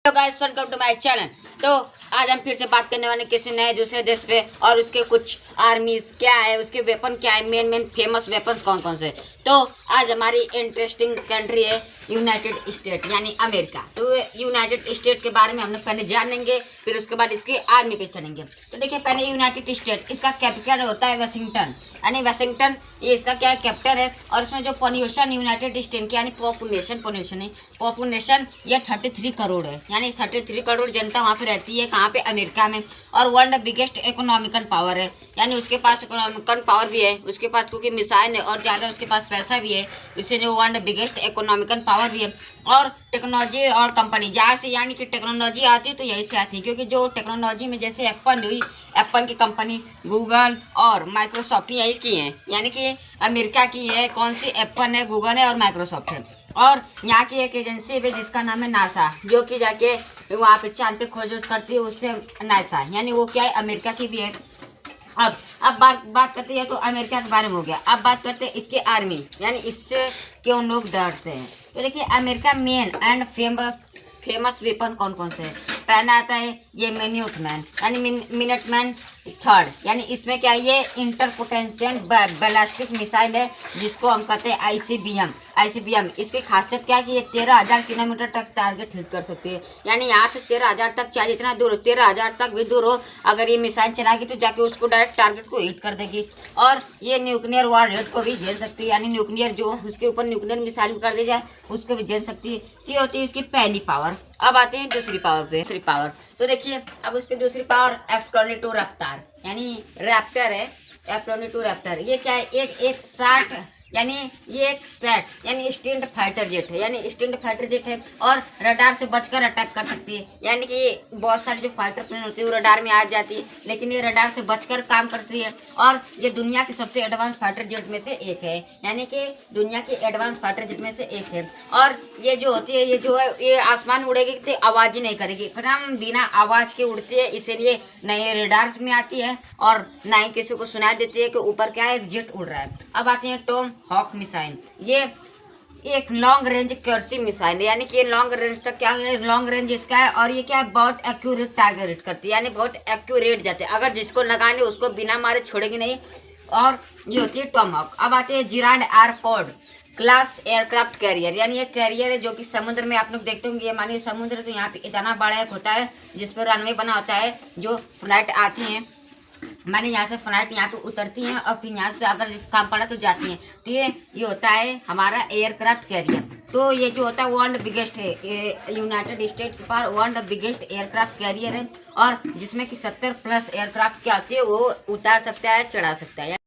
Hello guys, welcome to my channel. तो आज हम फिर से बात करने वाले किसी नए दूसरे देश पे और उसके कुछ आर्मीज क्या है, उसके वेपन क्या है, मेन फेमस वेपन्स कौन कौन से। तो आज हमारी इंटरेस्टिंग कंट्री है यूनाइटेड स्टेट यानी अमेरिका। तो यूनाइटेड स्टेट के बारे में हम लोग पहले जानेंगे, फिर उसके बाद इसकी आर्मी पे चलेंगे। तो देखिए, पहले यूनाइटेड स्टेट, इसका कैपिटल होता है वाशिंगटन, यानी वाशिंगटन ये इसका क्या है, कैपिटल है। और इसमें जो पॉपुलेशन यूनाइटेड स्टेट की यानी पॉपुलेशन ये 33 करोड़ है, यानी 33 करोड़ जनता वहाँ पे रहती है। कहाँ पे? अमेरिका में। और वर्ल्ड बिगेस्ट इकोनॉमिकल पावर है, यानी उसके पास इकोनॉमिकल पावर भी है, उसके पास क्योंकि मिसाइल है और ज़्यादा उसके पास पैसा भी है, इसलिए जो वर्ल्ड बिगेस्ट इकोनॉमिकल पावर भी है। और टेक्नोलॉजी और कंपनी जहाँ से, यानी कि टेक्नोलॉजी आती है तो यहीं से आती है, क्योंकि जो टेक्नोलॉजी में जैसे एप्पल हुई, एप्पल की कंपनी, गूगल और माइक्रोसॉफ्ट यही की हैं, यानी कि अमेरिका की है। कौन सी? एप्पल है, गूगल है और माइक्रोसॉफ्ट है। और यहाँ की एक एजेंसी है जिसका नाम है नासा, जो कि जाके वहाँ पे चांद पे खोज करती है, उससे नासा, यानी वो क्या है, अमेरिका की भी है। अब बात करते हैं, तो अमेरिका के बारे में हो गया। अब बात करते हैं इसके आर्मी, यानी इससे क्यों लोग डरते हैं। तो देखिए, America main and famous weapon कौन कौन से है। पहला आता है ये मिनटमैन, यानी मिनटमैन थर्ड, यानी इसमें क्या है, ये इंटरपोटेंशियल बैलिस्टिक मिसाइल है, जिसको हम कहते हैं आईसीबीएम। इसकी खासियत क्या है कि ये 13,000 किलोमीटर तक टारगेट हिट कर सकती है, यानी यहाँ से 13,000 तक, चाहे जितना दूर, 13,000 तक भी दूर हो, अगर ये मिसाइल चलाएगी तो जाके उसको डायरेक्ट टारगेट को हिट कर देगी। और ये न्यूक्लियर वार रेट को भी झेल सकती है, यानी न्यूक्लियर जो उसके ऊपर न्यूक्लियर मिसाइल कर दी जाए उसको भी झेल सकती है। ये होती है इसकी पहली पावर। अब आते हैं दूसरी पावर पे। दूसरी पावर तो देखिए, अब उसकी दूसरी पावर F-22 रफ्तार, यानी रैप्टर है, F-22 रैप्टर। ये क्या है, एक 60, यानी ये एक सेट, यानी स्टैंड फाइटर जेट है, यानी स्टैंड फाइटर जेट है। और रडार से बचकर अटैक कर सकती है, यानी कि ये बहुत सारी जो फाइटर प्लेन होती है वो रडार में आ जाती है, लेकिन ये रडार से बचकर काम करती है। और ये दुनिया की सबसे एडवांस फाइटर जेट में से एक है, यानी कि दुनिया की एडवांस फाइटर जेट में से एक है। और ये जो होती है, ये जो है, ये आसमान उड़ेगी तो आवाज़ ही नहीं करेगी, एकदम बिना आवाज़ के उड़ती है, इसीलिए न ये रडार्स में आती है और ना ही किसी को सुनाई देती है कि ऊपर क्या है, एक जेट उड़ रहा है। अब आते हैं टॉम हॉक मिसाइल। ये एक लॉन्ग रेंज कर्सिव मिसाइल है, यानी कि ये लॉन्ग रेंज तक, क्या है, लॉन्ग रेंज इसका है। और ये क्या है, बहुत एक्यूरेट टारगेट हिट करती है, यानी बहुत एक्यूरेट जाते हैं, अगर जिसको लगाने उसको बिना मारे छोड़ेगी नहीं। और ये होती है टॉम हॉक। अब आते हैं जिराड एयरफोर्ड क्लास एयरक्राफ्ट कैरियर, यानी ये कैरियर है जो कि समुद्र में आप लोग देखते होंगे। ये मानिए समुद्र, तो यहाँ पे इतना बड़ा एक होता है जिस पर रनवे बना होता है, जो फ्लाइट आती हैं, मैंने यहाँ से फ्लाइट यहाँ पे उतरती हैं और फिर यहाँ से अगर काम पड़ा तो जाती हैं। तो ये होता है हमारा एयरक्राफ्ट कैरियर। तो ये जो होता है वर्ल्ड बिगेस्ट है, यूनाइटेड स्टेट के पास वर्ल्ड बिगेस्ट एयरक्राफ्ट कैरियर है, और जिसमें कि 70+ एयरक्राफ्ट क्या होती है वो उतार सकता है, चढ़ा सकता है।